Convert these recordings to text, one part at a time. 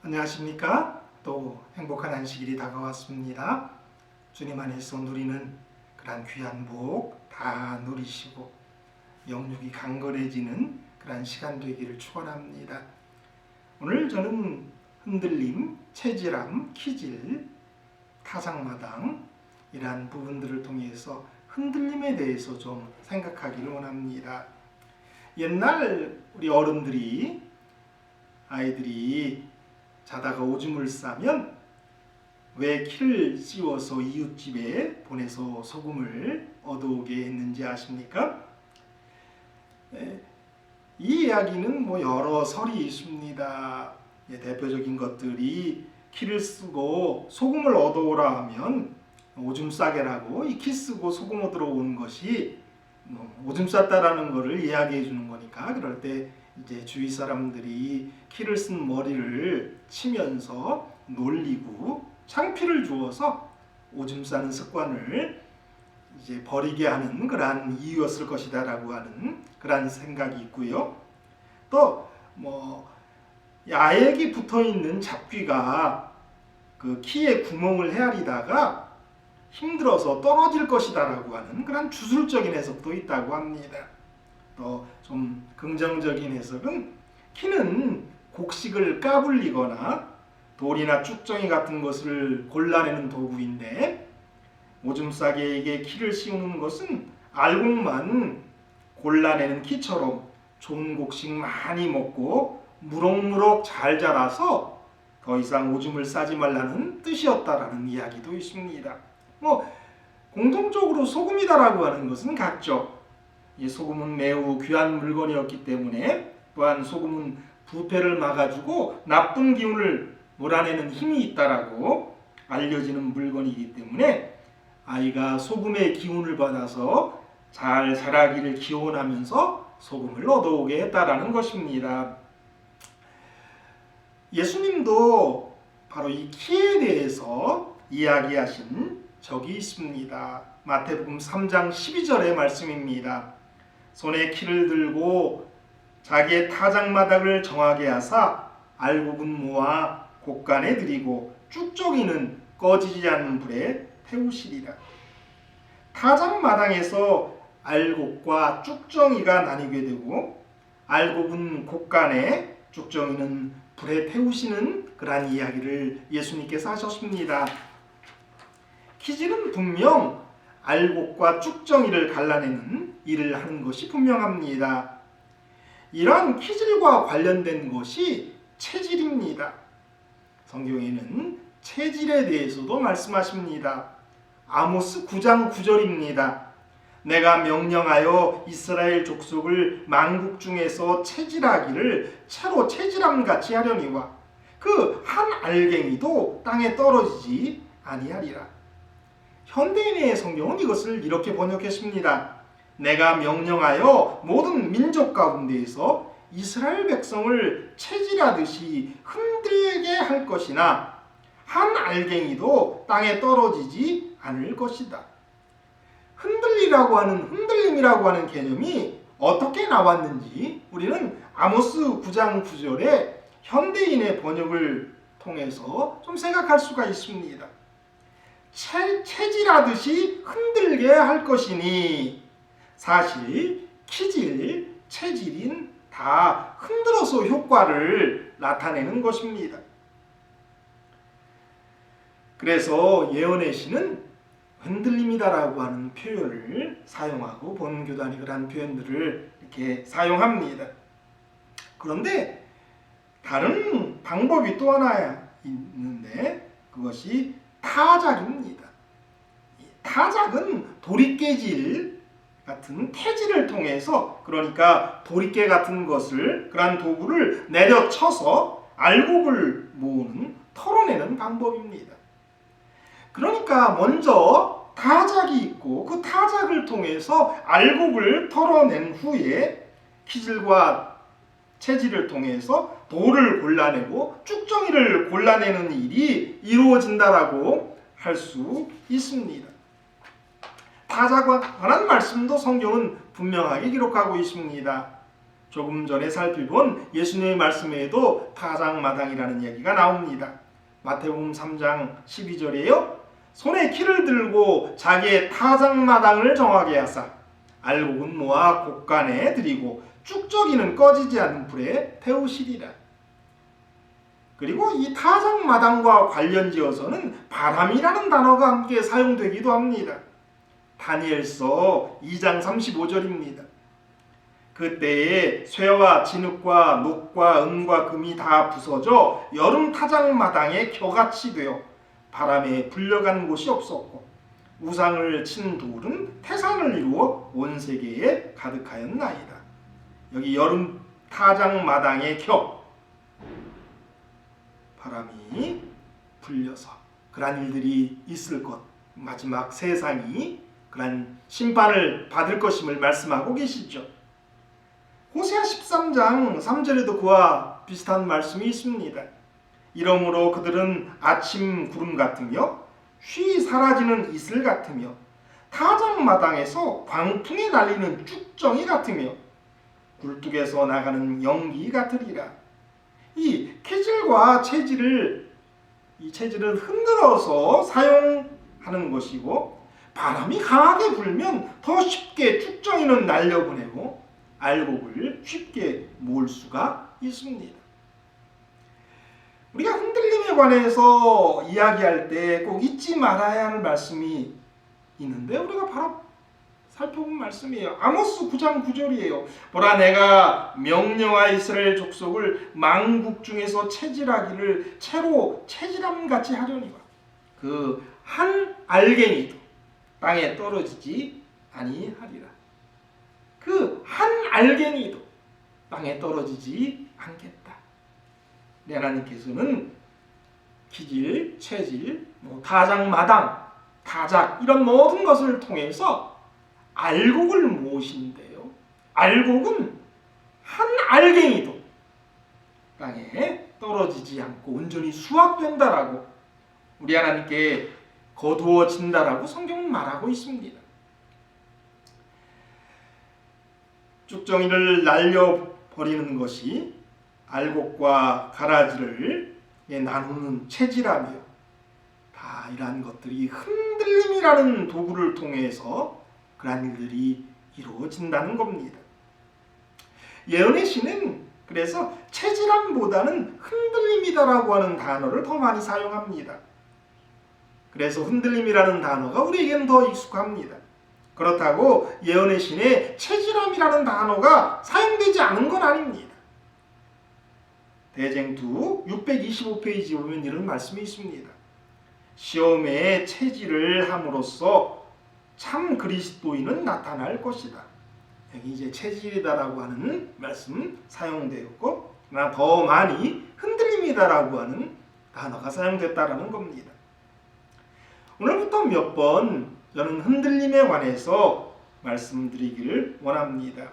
안녕하십니까? 또 행복한 안식일이 다가왔습니다. 주님 안에서 누리는 그러한 귀한 복 다 누리시고 영육이 강건해지는 그러한 시간 되기를 축원합니다. 오늘 저는 흔들림, 체질함, 키질, 타작마당 이러한 부분들을 통해서 흔들림에 대해서 좀 생각하기를 원합니다. 옛날 우리 어른들이 아이들이 자다가 오줌을 싸면 왜 키를 씌워서 이웃집에 보내서 소금을 얻어오게 했는지 아십니까? 이 이야기는 여러 설이 있습니다. 대표적인 것들이 키를 쓰고 소금을 얻어오라 하면 오줌 싸게라고 이 키 쓰고 소금 얻으러 오는 것이 오줌 쌌다라는 것을 이야기해 주는 거니까, 그럴 때 이제 주위 사람들이 키를 쓴 머리를 치면서 놀리고 창피를 주어서 오줌 싸는 습관을 이제 버리게 하는 그러한 이유였을 것이다라고 하는 그러한 생각이 있고요. 또 야액이 붙어 있는 잡귀가 그 키에 구멍을 헤아리다가 힘들어서 떨어질 것이다라고 하는 그런 주술적인 해석도 있다고 합니다. 또 좀 긍정적인 해석은 키는 곡식을 까불리거나 돌이나 쭉정이 같은 것을 골라내는 도구인데, 오줌 싸개에게 키를 씌우는 것은 알곡만 골라내는 키처럼 좋은 곡식 많이 먹고 무럭무럭 잘 자라서 더 이상 오줌을 싸지 말라는 뜻이었다라는 이야기도 있습니다. 공통적으로 소금이다라고 하는 것은 같죠. 이 소금은 매우 귀한 물건이었기 때문에, 또한 소금은 부패를 막아주고 나쁜 기운을 몰아내는 힘이 있다라고 알려지는 물건이기 때문에 아이가 소금의 기운을 받아서 잘 자라기를 기원하면서 소금을 얻어오게 했다라는 것입니다. 예수님도 바로 이 키에 대해서 이야기하신 적이 있습니다. 마태복음 3장 12절의 말씀입니다. 손에 키를 들고 자기의 타작마당을 정하게 하사 알곡은 모아 곡간에 들이고 쭉정이는 꺼지지 않는 불에 태우시리라. 타작마당에서 알곡과 쭉정이가 나뉘게 되고, 알곡은 곡간에, 쭉정이는 불에 태우시는 그러한 이야기를 예수님께서 하셨습니다. 키질은 분명 알곡과 쭉정이를 갈라내는 일을 하는 것이 분명합니다. 이러한 키질과 관련된 것이 체질입니다. 성경에는 체질에 대해서도 말씀하십니다. 아모스 9장 9절입니다. 내가 명령하여 이스라엘 족속을 만국 중에서 체질하기를 채로 체질함같이 하려니와 그 한 알갱이도 땅에 떨어지지 아니하리라. 현대인의 성경은 이것을 이렇게 번역했습니다. 내가 명령하여 모든 민족 가운데에서 이스라엘 백성을 체질하듯이 흔들게 할 것이나 한 알갱이도 땅에 떨어지지 않을 것이다. 흔들림이라고 하는 개념이 어떻게 나왔는지 우리는 아모스 9장 9절에 현대인의 번역을 통해서 좀 생각할 수가 있습니다. 체질하듯이 흔들게 할 것이니, 사실 키질, 체질인 다 흔들어서 효과를 나타내는 것입니다. 그래서 예언의 시는 흔들림이다라고 하는 표현을 사용하고 본교단이 그러한 표현들을 이렇게 사용합니다. 그런데 다른 방법이 또 하나 있는데 그것이 타작입니다. 타작은 도리깨질 같은 태질을 통해서, 그러니까 도리깨 같은 것을, 그러한 도구를 내려쳐서 알곡을 모으는, 털어내는 방법입니다. 그러니까 먼저 타작이 있고 그 타작을 통해서 알곡을 털어낸 후에 키질과 체질을 통해서 돌을 골라내고 쭉정이를 골라내는 일이 이루어진다라고 할 수 있습니다. 타작과 관한 말씀도 성경은 분명하게 기록하고 있습니다. 조금 전에 살펴본 예수님의 말씀에도 타작마당이라는 얘기가 나옵니다. 마태복음 3장 12절에요. 손에 키를 들고 자기의 타작마당을 정하게 하사 알곡은 모아 곳간에 들이고 쭉저기는 꺼지지 않는 불에 태우시리라. 그리고 이 타작마당과 관련지어서는 바람이라는 단어가 함께 사용되기도 합니다. 다니엘서 2장 35절입니다. 그때에 쇠와 진흙과 녹과 은과 금이 다 부서져 여름 타작마당에 겨같이 되어 바람에 불려간 곳이 없었고 우상을 친 돌은 태산을 이루어 온 세계에 가득하였나이다. 여기 여름 타작마당에 겨 바람이 불려서 그러한 일들이 있을 것, 마지막 세상이 그러한 심판을 받을 것임을 말씀하고 계시죠. 호세아 13장 3절에도 그와 비슷한 말씀이 있습니다. 이러므로 그들은 아침 구름 같으며 쉬 사라지는 이슬 같으며 타작마당에서 광풍이 날리는 쭉정이 같으며 굴뚝에서 나가는 연기 같으리라. 이 캐질과 체질을 흔들어서 사용하는 것이고 바람이 강하게 불면 더 쉽게 쭉정이는 날려보내고 알곡을 쉽게 모을 수가 있습니다. 우리가 흔들림에 관해서 이야기할 때 꼭 잊지 말아야 할 말씀이 있는데 우리가 바로 살펴본 말씀이에요. 아모스 9장 9절이에요. 보라 내가 명령하 이스라엘 족속을 만국 중에서 체질하기를 채로 체질함같이 하려니와 그 한 알갱이도 땅에 떨어지지 아니하리라. 그 한 알갱이도 땅에 떨어지지 않겠다. 하나님께서는 기질, 체질, 타작마당, 타작 이런 모든 것을 통해서 알곡을 모으신대요. 알곡은 한 알갱이도 땅에 떨어지지 않고 온전히 수확된다라고 우리 하나님께 거두어진다라고 성경은 말하고 있습니다. 쭉정이를 날려버리는 것이 알곡과 가라지를 나누는 체질하며 다 이러한 것들이 흔들림이라는 도구를 통해서 그러한 일들이 이루어진다는 겁니다. 예언의 시는 그래서 체질함보다는 흔들림이다라고 하는 단어를 더 많이 사용합니다. 그래서 흔들림이라는 단어가 우리에게는 더 익숙합니다. 그렇다고 예언의 신에 체질함이라는 단어가 사용되지 않은 건 아닙니다. 대쟁투 625페이지에 보면 이런 말씀이 있습니다. 시험에 체질을 함으로써 참 그리스도인은 나타날 것이다. 여기 이제 체질이다라고 하는 말씀 사용되었고, 그러나 더 많이 흔들림이다라고 하는 단어가 사용됐다라는 겁니다. 오늘부터 몇 번 저는 흔들림에 관해서 말씀드리기를 원합니다.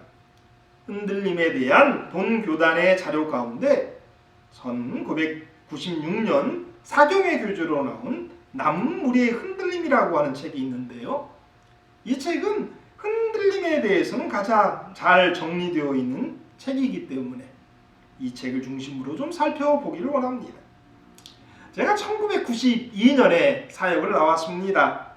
흔들림에 대한 본교단의 자료 가운데 1996년 사경의 교재로 나온 남은 우리의 흔들림이라고 하는 책이 있는데요. 이 책은 흔들림에 대해서는 가장 잘 정리되어 있는 책이기 때문에 이 책을 중심으로 좀 살펴보기를 원합니다. 제가 1992년에 사역을 나왔습니다.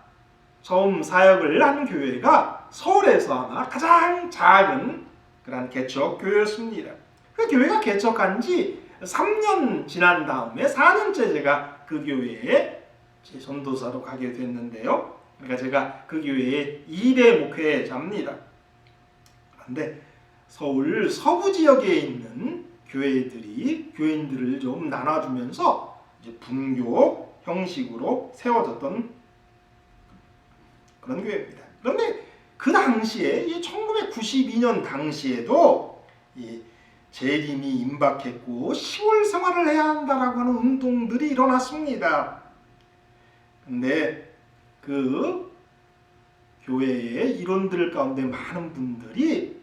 처음 사역을 한 교회가 서울에서 아마 가장 작은 그런 개척교회였습니다. 그 교회가 개척한 지 3년 지난 다음에 4년째 제가 그 교회에 전도사로 가게 됐는데요. 그러니까 제가 그 교회의 2대 목회자입니다. 그런데 서울 서부 지역에 있는 교인들을 좀 나눠주면서 이제 분교 형식으로 세워졌던 그런 교회입니다. 그런데 그 당시에 1992년 당시에도 재림이 임박했고 시골 생활을 해야 한다라고 하는 운동들이 일어났습니다. 근데 그 교회의 일원들 가운데 많은 분들이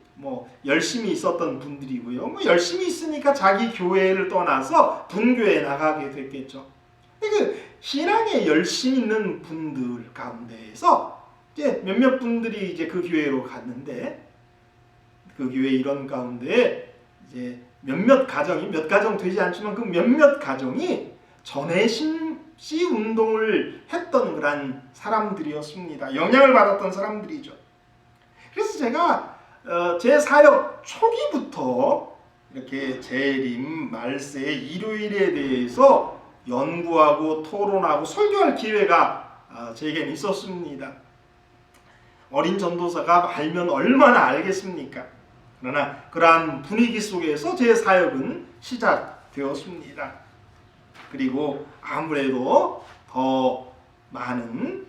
열심히 있었던 분들이고요. 열심히 있으니까 자기 교회를 떠나서 분교에 나가게 됐겠죠. 그 신앙에 열심히 있는 분들 가운데에서 이제 몇몇 분들이 이제 그 교회로 갔는데 그 교회 일원 가운데 이제 몇몇 가정이 몇 가정 되지 않지만 그 몇몇 가정이 전해 심씨 운동을 했던 그런 사람들이었습니다. 영향을 받았던 사람들이죠. 그래서 제가 제 사역 초기부터 이렇게 재림, 말세, 일요일에 대해서 연구하고 토론하고 설교할 기회가 제게는 있었습니다. 어린 전도사가 알면 얼마나 알겠습니까? 그러나 그러한 분위기 속에서 제 사역은 시작되었습니다. 그리고 아무래도 더 많은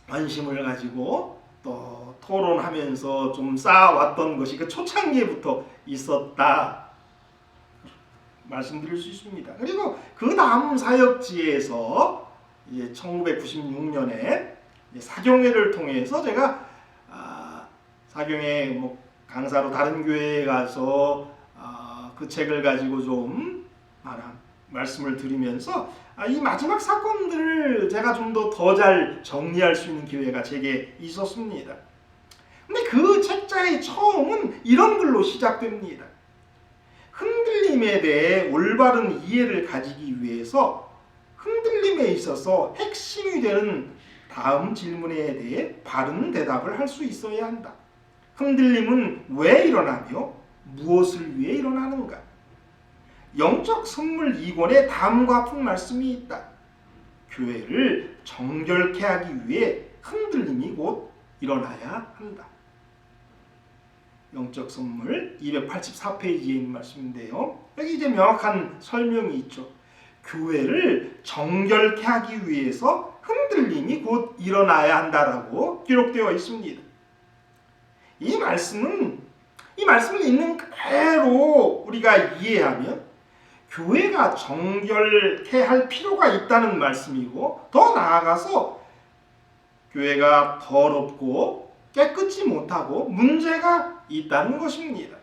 관심을 가지고 또 토론하면서 좀 쌓아왔던 것이 그 초창기부터 있었다 말씀드릴 수 있습니다. 그리고 그 다음 사역지에서 이제 1996년에 사경회를 통해서 제가 사경회 강사로 다른 교회에 가서 그 책을 가지고 좀 말씀을 드리면서 이 마지막 사건들을 제가 좀 더 잘 정리할 수 있는 기회가 제게 있었습니다. 근데 그 책자의 처음은 이런 글로 시작됩니다. 흔들림에 대해 올바른 이해를 가지기 위해서 흔들림에 있어서 핵심이 되는 다음 질문에 대해 바른 대답을 할 수 있어야 한다. 흔들림은 왜 일어나며 무엇을 위해 일어나는가? 영적 선물 2권에 다음과 같은 말씀이 있다. 교회를 정결케 하기 위해 흔들림이 곧 일어나야 한다. 영적 선물 284페이지에 있는 말씀인데요. 여기 이제 명확한 설명이 있죠. 교회를 정결케 하기 위해서 흔들림이 곧 일어나야 한다라고 기록되어 있습니다. 이 말씀을 있는 그대로 우리가 이해하면 교회가 정결케 할 필요가 있다는 말씀이고, 더 나아가서 교회가 더럽고 깨끗이 못하고 문제가 있다는 것입니다.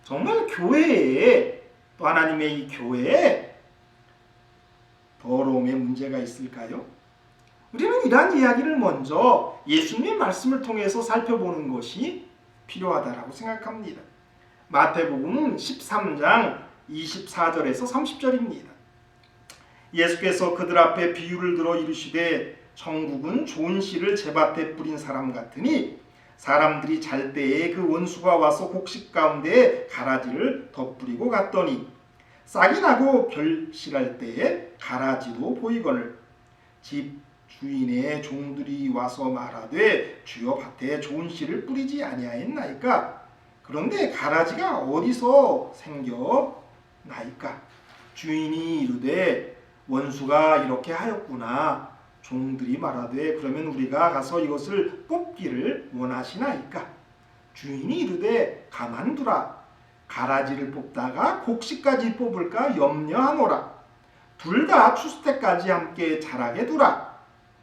정말 교회에, 또 하나님의 이 교회에 더러움의 문제가 있을까요? 우리는 이러한 이야기를 먼저 예수님의 말씀을 통해서 살펴보는 것이 필요하다고 생각합니다. 마태복음 13장 24절에서 30절입니다. 예수께서 그들 앞에 비유를 들어 이르시되 천국은 좋은 씨를 제밭에 뿌린 사람 같으니 사람들이 잘 때에 그 원수가 와서 곡식 가운데에 가라지를 덧뿌리고 갔더니 싹이 나고 결실할 때에 가라지도 보이거늘 집 주인의 종들이 와서 말하되 주여 밭에 좋은 씨를 뿌리지 아니하였나이까? 그런데 가라지가 어디서 생겨나이까? 주인이 이르되 원수가 이렇게 하였구나. 종들이 말하되 그러면 우리가 가서 이것을 뽑기를 원하시나이까? 주인이 이르되 가만두라. 가라지를 뽑다가 곡식까지 뽑을까 염려하노라. 둘 다 추수 때까지 함께 자라게 두라.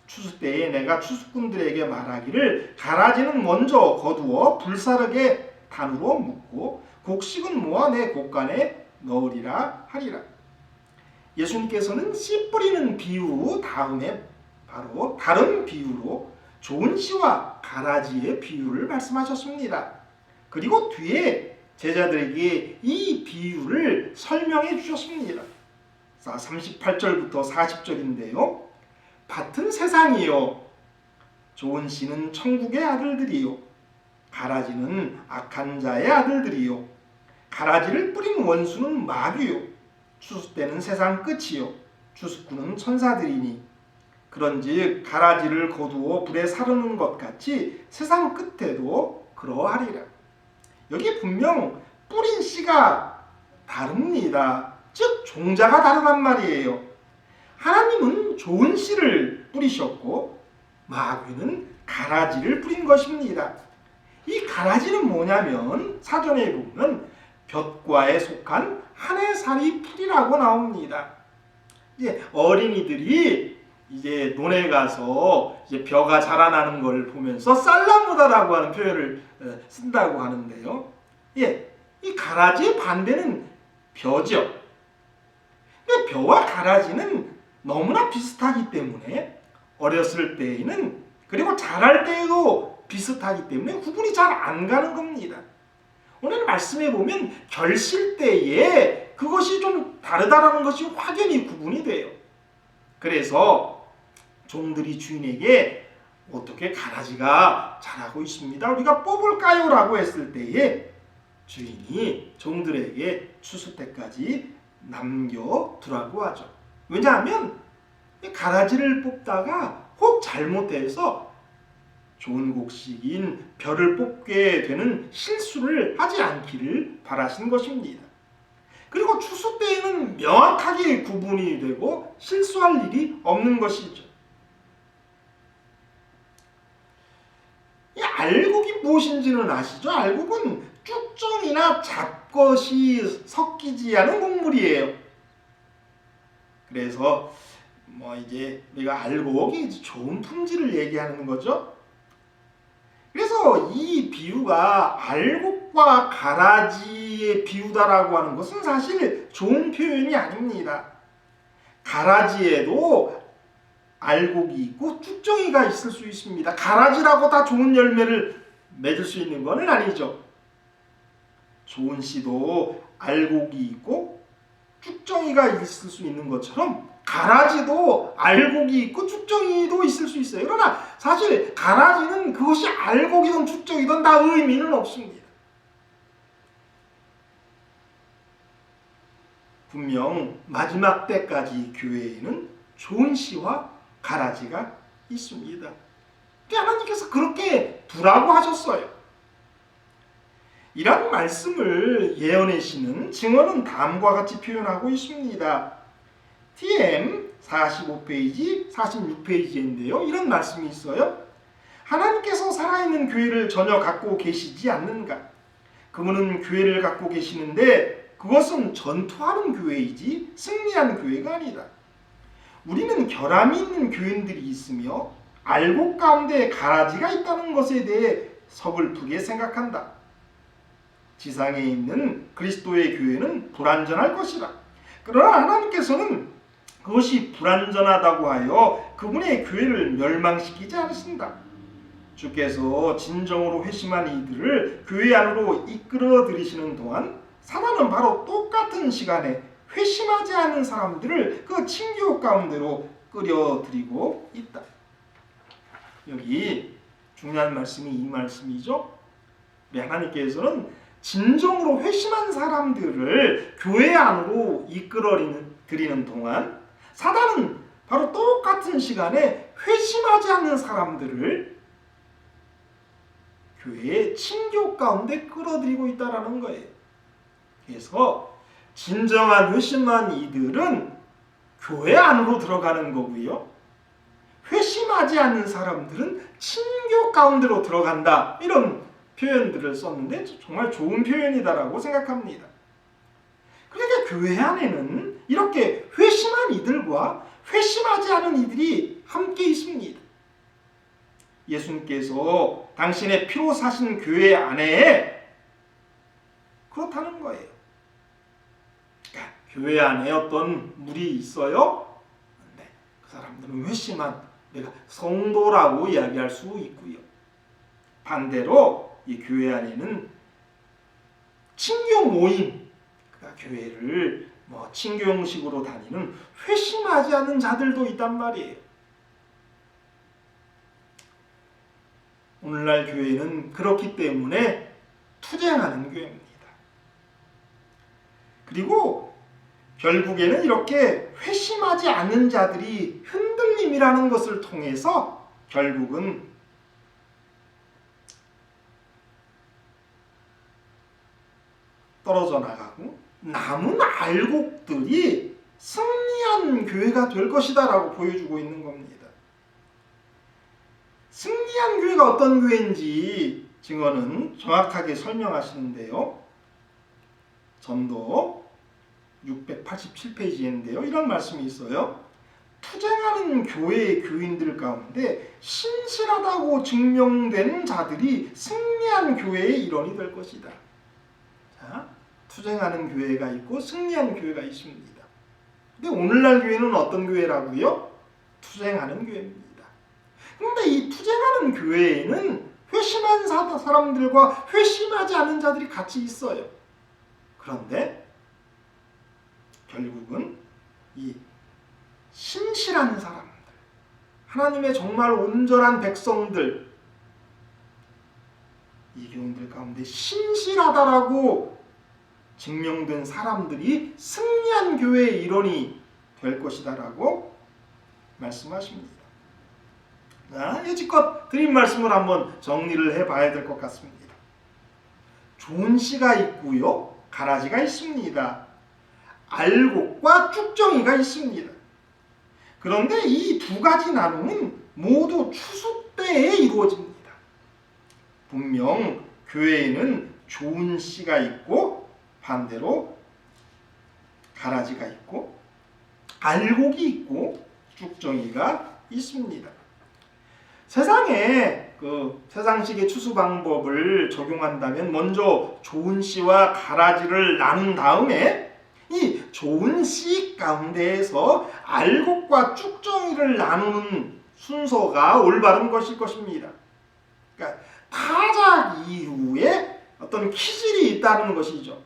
추수 때에 내가 추수꾼들에게 말하기를 가라지는 먼저 거두어 불사르게 단으로 묶고 곡식은 모아 내 곡간에 넣으리라 하리라. 예수님께서는 씨 뿌리는 비유 다음에 바로 다른 비유로 좋은 씨와 가라지의 비유를 말씀하셨습니다. 그리고 뒤에 제자들에게 이 비유를 설명해 주셨습니다. 38절부터 40절인데요. 밭은 세상이요 좋은 씨는 천국의 아들들이요 가라지는 악한 자의 아들들이요 가라지를 뿌린 원수는 마귀요 추수 때는 세상 끝이요 추수꾼은 천사들이니 그런즉 가라지를 거두어 불에 사르는 것 같이 세상 끝에도 그러하리라. 여기 분명 뿌린 씨가 다릅니다. 즉 종자가 다르단 말이에요. 하나님은 좋은 씨를 뿌리셨고 마귀는 가라지를 뿌린 것입니다. 이 가라지는 뭐냐면 사전에 보면 볕과에 속한 한 해살이 풀이라고 나옵니다. 이제 어린이들이 이제 논에 가서 이제 벼가 자라나는 걸 보면서 쌀나무다라고 하는 표현을 쓴다고 하는데요. 예, 이 가라지의 반대는 벼죠. 근데 벼와 가라지는 너무나 비슷하기 때문에 어렸을 때에는 그리고 자랄 때에도 비슷하기 때문에 구분이 잘 안 가는 겁니다. 오늘 말씀에 보면 결실 때에 그것이 좀 다르다라는 것이 확연히 구분이 돼요. 그래서 종들이 주인에게 어떻게 가라지가 자라고 있습니다, 우리가 뽑을까요? 라고 했을 때에 주인이 종들에게 추수 때까지 남겨두라고 하죠. 왜냐하면 가라지를 뽑다가 혹 잘못해서 좋은 곡식인 벼를 뽑게 되는 실수를 하지 않기를 바라신 것입니다. 그리고 추수 때에는 명확하게 구분이 되고 실수할 일이 없는 것이죠. 이 알곡이 무엇인지는 아시죠? 알곡은 쭉정이나 잡것이 섞이지 않은 곡물이에요. 그래서 이제 우리가 알곡이 좋은 품질을 얘기하는 거죠. 그래서 이 비유가 알곡과 가라지의 비유다라고 하는 것은 사실 좋은 표현이 아닙니다. 가라지에도 알곡이 있고 쭉정이가 있을 수 있습니다. 가라지라고 다 좋은 열매를 맺을 수 있는 것은 아니죠. 좋은 씨도 알곡이 있고 쭉정이가 있을 수 있는 것처럼 가라지도 알곡이 있고 쭉정이도 있을 수 있어요. 그러나 사실 가라지는 그것이 알곡이든 쭉정이든 다 의미는 없습니다. 분명 마지막 때까지 교회에는 좋은 씨와 가라지가 있습니다. 하나님께서 그렇게 두라고 하셨어요. 이런 말씀을 예언하시는 증언은 다음과 같이 표현하고 있습니다. TM 45페이지, 46페이지인데요. 이런 말씀이 있어요. 하나님께서 살아있는 교회를 전혀 갖고 계시지 않는가? 그분은 교회를 갖고 계시는데 그것은 전투하는 교회이지 승리한 교회가 아니다. 우리는 결함이 있는 교인들이 있으며 알곡 가운데 가라지가 있다는 것에 대해 서글프게 생각한다. 지상에 있는 그리스도의 교회는 불완전할 것이다. 그러나 하나님께서는 그것이 불완전하다고 하여 그분의 교회를 멸망시키지 않으신다. 주께서 진정으로 회심한 이들을 교회 안으로 이끌어 들이시는 동안 사단은 바로 똑같은 시간에 회심하지 않은 사람들을 그 친교 가운데로 끌어들이고 있다. 여기 중요한 말씀이 이 말씀이죠. 하나님께서는 진정으로 회심한 사람들을 교회 안으로 이끌어 들이는 동안 사단은 바로 똑같은 시간에 회심하지 않는 사람들을 교회의 친교 가운데 끌어들이고 있다는 거예요. 그래서 진정한 회심한 이들은 교회 안으로 들어가는 거고요. 회심하지 않는 사람들은 친교 가운데로 들어간다. 이런 표현들을 썼는데 정말 좋은 표현이다라고 생각합니다. 그러니까 교회 안에는 이렇게 회심한 이들과 회심하지 않은 이들이 함께 있습니다. 예수님께서 당신의 피로 사신 교회 안에 그렇다는 거예요. 그러니까 교회 안에 어떤 물이 있어요? 네, 그 사람들은 회심한 내가 성도라고 이야기할 수 있고요. 반대로 이 교회 안에는 친교 모임, 그러니까 교회를 친교 형식으로 다니는 회심하지 않는 자들도 있단 말이에요. 오늘날 교회는 그렇기 때문에 투쟁하는 교회입니다. 그리고 결국에는 이렇게 회심하지 않는 자들이 흔들림이라는 것을 통해서 결국은 떨어져 나가고 남은 알곡들이 승리한 교회가 될 것이다 라고 보여주고 있는 겁니다. 승리한 교회가 어떤 교회인지 증언은 정확하게 설명하시는데요. 전도 687페이지인데요. 이런 말씀이 있어요. 투쟁하는 교회의 교인들 가운데 신실하다고 증명된 자들이 승리한 교회의 일원이 될 것이다. 자, 투쟁하는 교회가 있고 승리한 교회가 있습니다. 근데 오늘날 교회는 어떤 교회라고요? 투쟁하는 교회입니다. 그런데 이 투쟁하는 교회에는 회심한 사람들과 회심하지 않은 자들이 같이 있어요. 그런데 결국은 이 신실한 사람들, 하나님의 정말 온전한 백성들, 이 교인들 가운데 신실하다라고 증명된 사람들이 승리한 교회의 일원이 될 것이다라고 말씀하십니다. 자, 여지껏 드린 말씀을 한번 정리를 해봐야 될 것 같습니다. 좋은 씨가 있고요, 가라지가 있습니다. 알곡과 쭉정이가 있습니다. 그런데 이 두 가지 나눔은 모두 추수 때에 이루어집니다. 분명 교회에는 좋은 씨가 있고 반대로 가라지가 있고 알곡이 있고 쭉정이가 있습니다. 세상에 세상식의 추수 방법을 적용한다면 먼저 좋은 씨와 가라지를 나눈 다음에 이 좋은 씨 가운데에서 알곡과 쭉정이를 나누는 순서가 올바른 것일 것입니다. 그러니까 타작 이후에 어떤 기질이 있다는 것이죠.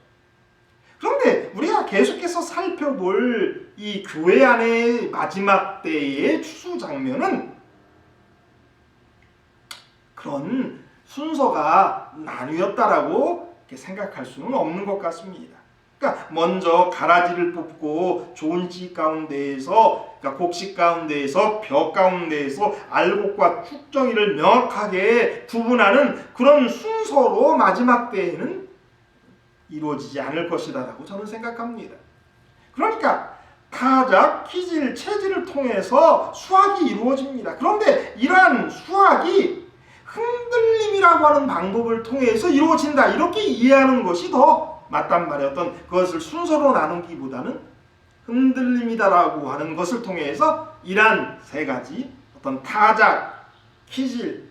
그런데 우리가 계속해서 살펴볼 이 교회 안의 마지막 때의 추수 장면은 그런 순서가 나뉘었다라고 생각할 수는 없는 것 같습니다. 그러니까 먼저 가라지를 뽑고 좋은 씨 가운데에서, 그러니까 곡식 가운데에서, 벼 가운데에서 알곡과 쭉정이를 명확하게 구분하는 그런 순서로 마지막 때에는 이루어지지 않을 것이다라고 저는 생각합니다. 그러니까 타작, 기질, 체질을 통해서 수확이 이루어집니다. 그런데 이러한 수확이 흔들림이라고 하는 방법을 통해서 이루어진다, 이렇게 이해하는 것이 더 맞단 말이에요. 어떤 그것을 순서로 나누기보다는 흔들림이다라고 하는 것을 통해서 이러한 세 가지 어떤 타작, 기질,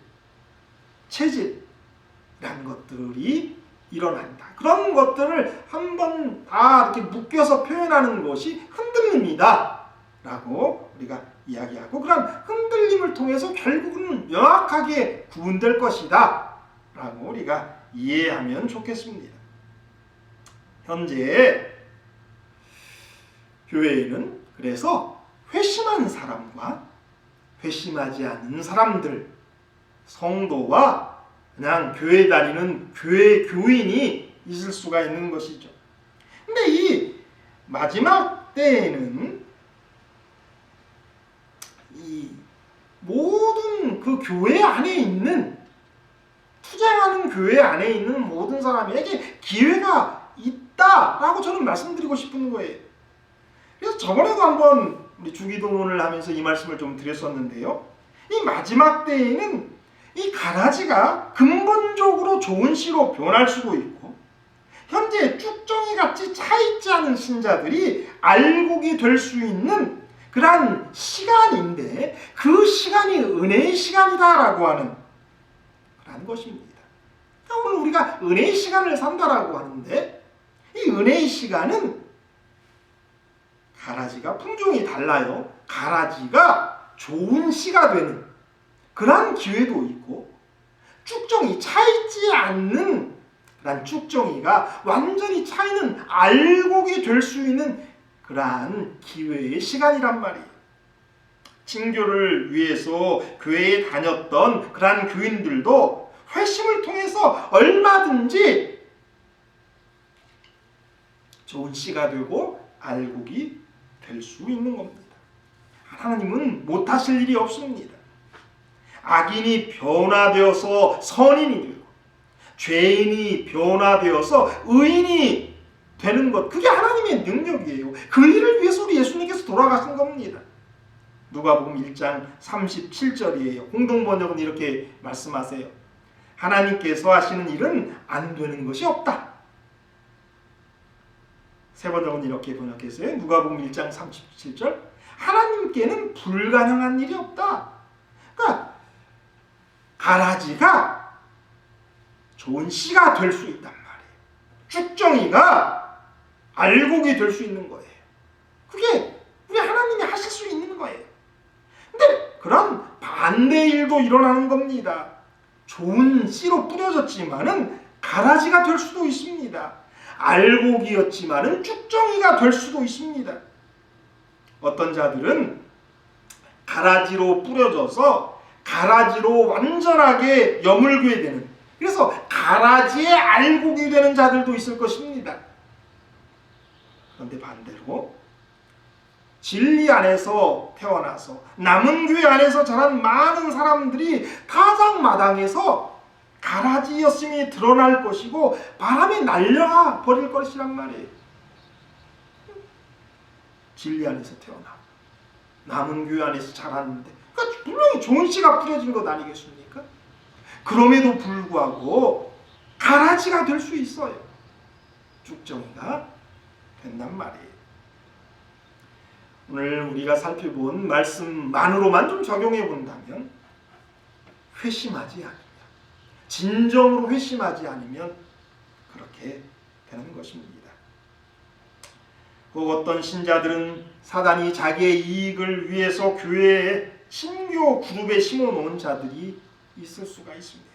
체질이라는 것들이 일어난다. 그런 것들을 한번 다 이렇게 묶여서 표현하는 것이 흔들림이다 라고 우리가 이야기하고, 그런 흔들림을 통해서 결국은 명확하게 구분될 것이다 라고 우리가 이해하면 좋겠습니다. 현재 교회에는 그래서 회심한 사람과 회심하지 않는 사람들, 성도와 그냥 교회 다니는 교회 교인이 있을 수가 있는 것이죠. 근데 이 마지막 때에는 이 모든 그 교회 안에 있는, 투쟁하는 교회 안에 있는 모든 사람에게 기회가 있다라고 저는 말씀드리고 싶은 거예요. 그래서 저번에도 한번 우리 주기도문을 하면서 이 말씀을 좀 드렸었는데요. 이 마지막 때에는 이 가라지가 근본적으로 좋은 씨로 변할 수도 있고, 현재 쭉정이 같이 차있지 않은 신자들이 알곡이 될 수 있는 그러한 시간인데, 그 시간이 은혜의 시간이다라고 하는 그런 것입니다. 오늘 우리가 은혜의 시간을 산다라고 하는데, 이 은혜의 시간은 가라지가 품종이 달라요. 가라지가 좋은 씨가 되는 그러한 기회도 있고, 쭉정이 차있지 않는 그러한 쭉정이가 완전히 차이는 알곡이 될 수 있는 그러한 기회의 시간이란 말이에요. 친교를 위해서 교회에 다녔던 그러한 교인들도 회심을 통해서 얼마든지 좋은 씨가 되고 알곡이 될 수 있는 겁니다. 하나님은 못하실 일이 없습니다. 악인이 변화되어서 선인이 되고 죄인이 변화되어서 의인이 되는 것, 그게 하나님의 능력이에요. 그 일을 위해서 우리 예수님께서 돌아가신 겁니다. 누가복음 1장 37절이에요. 공동번역은 이렇게 말씀하세요. 하나님께서 하시는 일은 안 되는 것이 없다. 세 번역은 이렇게 번역했어요. 누가복음 1장 37절. 하나님께는 불가능한 일이 없다. 그러니까 가라지가 좋은 씨가 될 수 있단 말이에요. 쭉정이가 알곡이 될 수 있는 거예요. 그게 우리 하나님이 하실 수 있는 거예요. 근데 그런 반대 일도 일어나는 겁니다. 좋은 씨로 뿌려졌지만은 가라지가 될 수도 있습니다. 알곡이었지만은 쭉정이가 될 수도 있습니다. 어떤 자들은 가라지로 뿌려져서 가라지로 완전하게 여물게 되는, 그래서 가라지에 알곡이 되는 자들도 있을 것입니다. 그런데 반대로 진리 안에서 태어나서 남은 교회 안에서 자란 많은 사람들이 타작마당에서 가라지였음이 드러날 것이고 바람에 날려가 버릴 것이란 말이에요. 진리 안에서 태어나 남은 교회 안에서 자랐는데, 그러니까 분명히 좋은 씨가 뿌려진 것 아니겠습니까? 그럼에도 불구하고 가라지가 될 수 있어요. 죽정이가 된단 말이에요. 오늘 우리가 살펴본 말씀만으로만 좀 적용해 본다면, 회심하지 않으면, 진정으로 회심하지 않으면 그렇게 되는 것입니다. 꼭 어떤 신자들은 사단이 자기의 이익을 위해서 교회에 친교 그룹에 심어놓은 자들이 있을 수가 있습니다.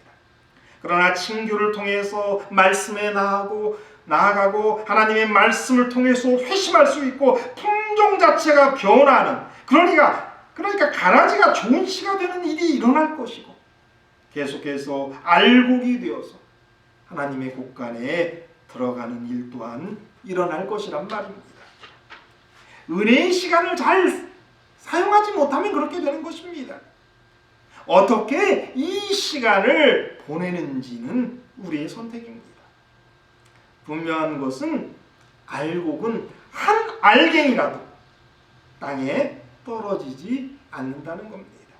그러나 친교를 통해서 말씀에 나아가고 하나님의 말씀을 통해서 회심할 수 있고 품종 자체가 변하는, 그러니까 가라지가 좋은 씨가 되는 일이 일어날 것이고 계속해서 알곡이 되어서 하나님의 곳간에 들어가는 일 또한 일어날 것이란 말입니다. 은혜의 시간을 잘 사용하지 못하면 그렇게 되는 것입니다. 어떻게 이 시간을 보내는지는 우리의 선택입니다. 분명한 것은 알곡은 한 알갱이라도 땅에 떨어지지 않는다는 겁니다.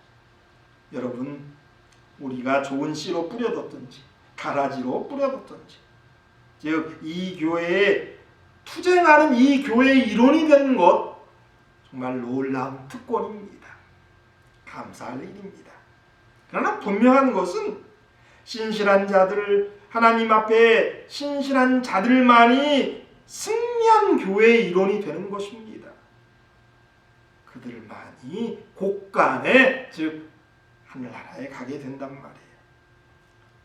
여러분, 우리가 좋은 씨로 뿌려뒀든지 가라지로 뿌려뒀든지, 즉 이 교회에 투쟁하는 이 교회의 일원이 되는 것, 정말 놀라운 특권입니다. 감사할 일입니다. 그러나 분명한 것은 신실한 자들, 하나님 앞에 신실한 자들만이 승리한 교회의 일원이 되는 것입니다. 그들만이 곳간에, 즉 하늘나라에 가게 된단 말이에요.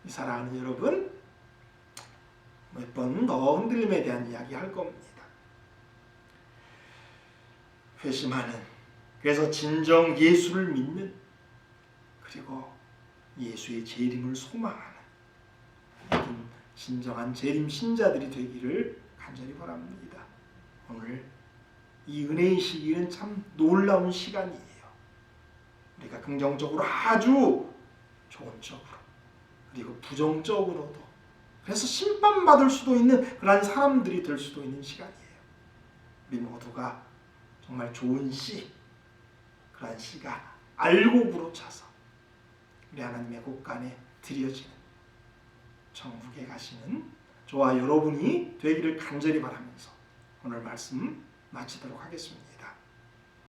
사랑하는 여러분, 몇 번 더 흔들림에 대한 이야기 할 겁니다. 회심하는, 그래서 진정 예수를 믿는, 그리고 예수의 재림을 소망하는 모든 진정한 재림 신자들이 되기를 간절히 바랍니다. 오늘 이 은혜의 시기는 참 놀라운 시간이에요. 우리가 긍정적으로 아주 좋은 쪽으로, 그리고 부정적으로도, 그래서 심판받을 수도 있는 그런 사람들이 될 수도 있는 시간이에요. 우리 모두가 정말 좋은 씨, 그러한 씨가 알곡으로 차서 우리 하나님의 곳간에 드려지는 천국에 가시는 저와 여러분이 되기를 간절히 바라면서 오늘 말씀 마치도록 하겠습니다.